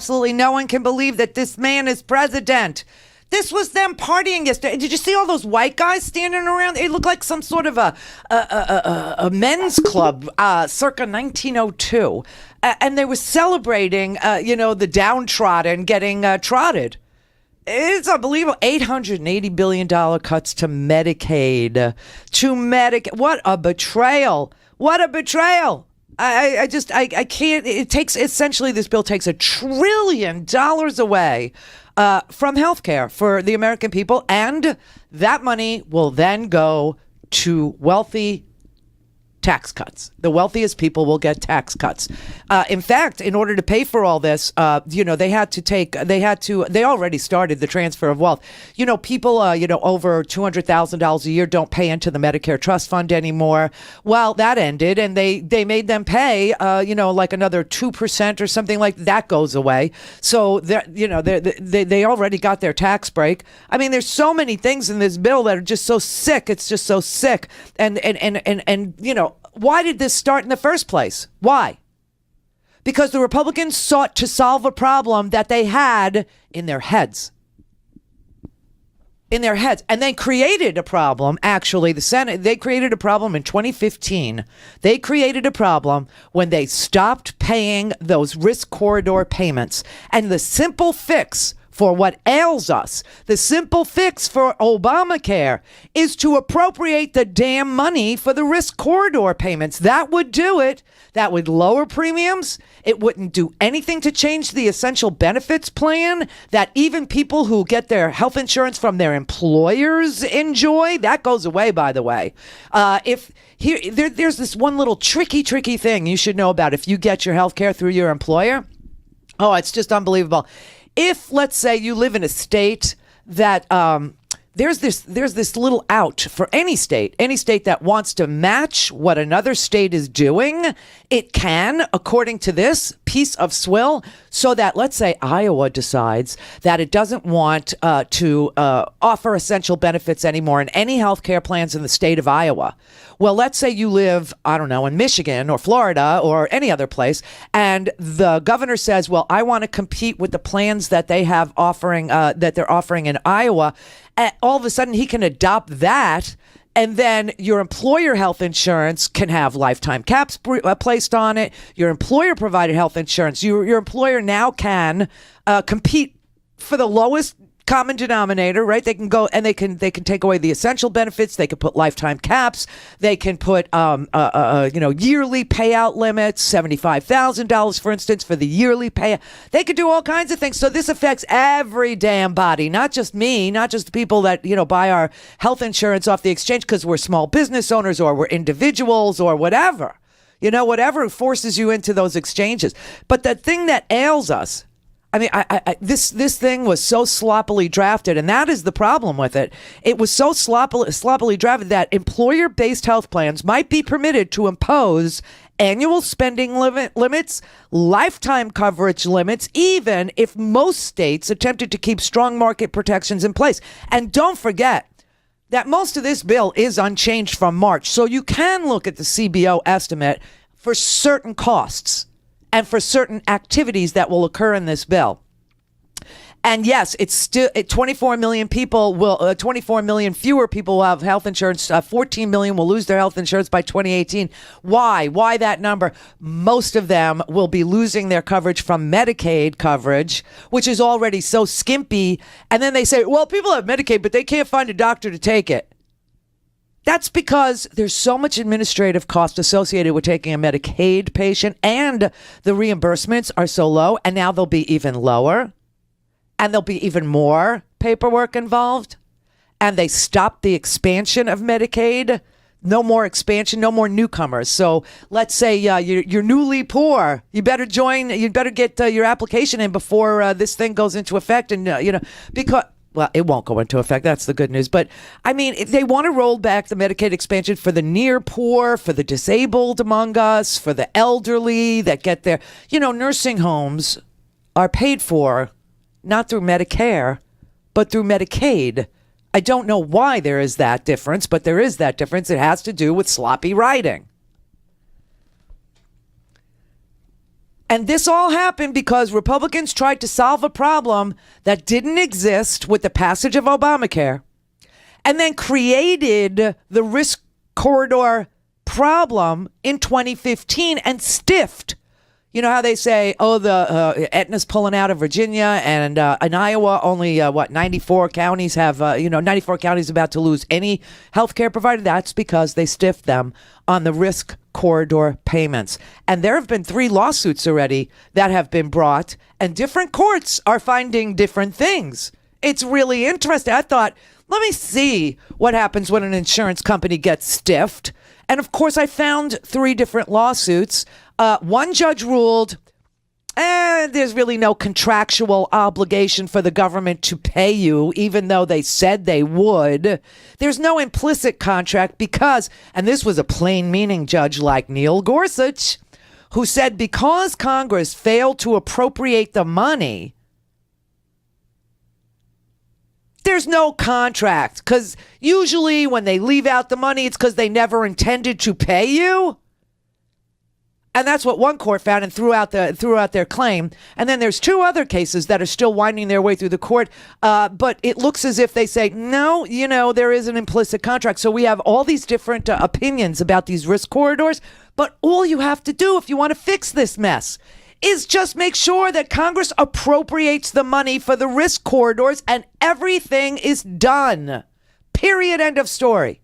absolutely no one can believe that this man is president. This was them partying yesterday. Did you see all those white guys standing around? It looked like some sort of a men's club circa 1902. And they were celebrating, the downtrodden getting trotted. It's unbelievable. $880 billion cuts to Medicaid. What a betrayal. What a betrayal. I can't. It takes, essentially, this bill takes $1 trillion away from healthcare for the American people. And that money will then go to wealthy tax cuts. The wealthiest people will get tax cuts. In fact, in order to pay for all this, they already started the transfer of wealth. People, over $200,000 a year don't pay into the Medicare Trust Fund anymore. Well, that ended, and they made them pay, like another 2% or something like that goes away. So they already got their tax break. I mean, there's so many things in this bill that are just so sick. It's just so sick. And why did this start in the first place? Why? Because the Republicans sought to solve a problem that they had in their heads. And they created a problem, actually, the Senate, they created a problem in 2015. They created a problem when they stopped paying those risk corridor payments. And the simple fix for what ails us, the simple fix for Obamacare, is to appropriate the damn money for the risk corridor payments. That would do it. That would lower premiums. It wouldn't do anything to change the essential benefits plan that even people who get their health insurance from their employers enjoy. That goes away, by the way. There's this one little tricky thing you should know about if you get your health care through your employer. Oh, it's just unbelievable. If, let's say, you live in a state that there's this little out for any state that wants to match what another state is doing, it can, according to this piece of swill, so that, let's say, Iowa decides that it doesn't want to offer essential benefits anymore in any health care plans in the state of Iowa. Well, let's say you live, I don't know, in Michigan or Florida or any other place, and the governor says, well, I want to compete with the plans that they have offering, that they're offering in Iowa. All of a sudden, he can adopt that, and then your employer health insurance can have lifetime caps placed on it. Your employer-provided health insurance, your employer now can compete for the lowest common denominator, right? They can go and they can take away the essential benefits. They can put lifetime caps. They can put yearly payout limits, $75,000, for instance, for the yearly payout. They could do all kinds of things. So this affects every damn body, not just me, not just the people that buy our health insurance off the exchange because we're small business owners or we're individuals or whatever. Whatever forces you into those exchanges. But the thing that ails us, I mean, this thing was so sloppily drafted, and that is the problem with it. It was so sloppily drafted that employer-based health plans might be permitted to impose annual spending limits, lifetime coverage limits, even if most states attempted to keep strong market protections in place. And don't forget that most of this bill is unchanged from March, so you can look at the CBO estimate for certain costs and for certain activities that will occur in this bill. And yes, it's still 24 million fewer people will have health insurance. 14 million will lose their health insurance by 2018. Why? Why that number? Most of them will be losing their coverage from Medicaid coverage, which is already so skimpy. And then they say, well, people have Medicaid, but they can't find a doctor to take it. That's because there's so much administrative cost associated with taking a Medicaid patient, and the reimbursements are so low, and now they'll be even lower, and there'll be even more paperwork involved, and they stopped the expansion of Medicaid. No more expansion, no more newcomers. So let's say you're newly poor. You better get your application in before this thing goes into effect, and because. Well, it won't go into effect. That's the good news. But, I mean, if they want to roll back the Medicaid expansion for the near poor, for the disabled among us, for the elderly that get their, nursing homes are paid for not through Medicare, but through Medicaid. I don't know why there is that difference, but there is that difference. It has to do with sloppy writing. And this all happened because Republicans tried to solve a problem that didn't exist with the passage of Obamacare, and then created the risk corridor problem in 2015 and stiffed. You know how they say, oh, the Aetna's pulling out of Virginia, and in Iowa, only 94 counties have, 94 counties about to lose any healthcare provider. That's because they stiffed them on the risk corridor payments. And there have been 3 lawsuits already that have been brought, and different courts are finding different things. It's really interesting. I thought, let me see what happens when an insurance company gets stiffed. And of course, I found 3 different lawsuits. One judge ruled, there's really no contractual obligation for the government to pay you, even though they said they would. There's no implicit contract because, and this was a plain meaning judge like Neil Gorsuch, who said because Congress failed to appropriate the money, there's no contract, because usually when they leave out the money, it's because they never intended to pay you. And that's what one court found and threw out their claim. And then there's 2 other cases that are still winding their way through the court. But it looks as if they say, no, there is an implicit contract. So we have all these different opinions about these risk corridors. But all you have to do if you want to fix this mess is just make sure that Congress appropriates the money for the risk corridors and everything is done. Period. End of story.